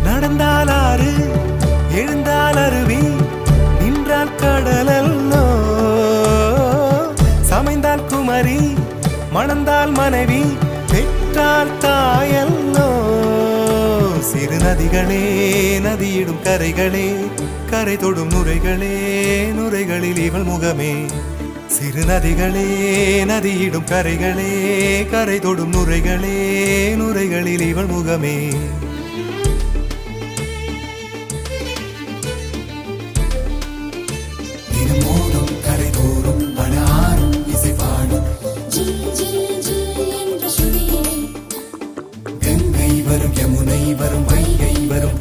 நடந்தால் ஆறு எழுந்தால் அருவி நின்றால் கடலல்லோ சமைந்தால் குமரி மணந்தால் மனைவி பெற்றால் தாயல்லோ சிறு நதிகளே நதியிடும் கரைகளே கரை தொடும் நுரைகளே நுரைகளில் இவள் முகமே சிறு நதிகளே நதியிடும் கரைகளே கரை தொடும் நுரைகளே நுரைகளில் இவள் முகமே தினமோதும் கரை தோறும் பணாரும் இசை பாடும் கங்கை வரும் யமுனை வரும் வைகை வரும்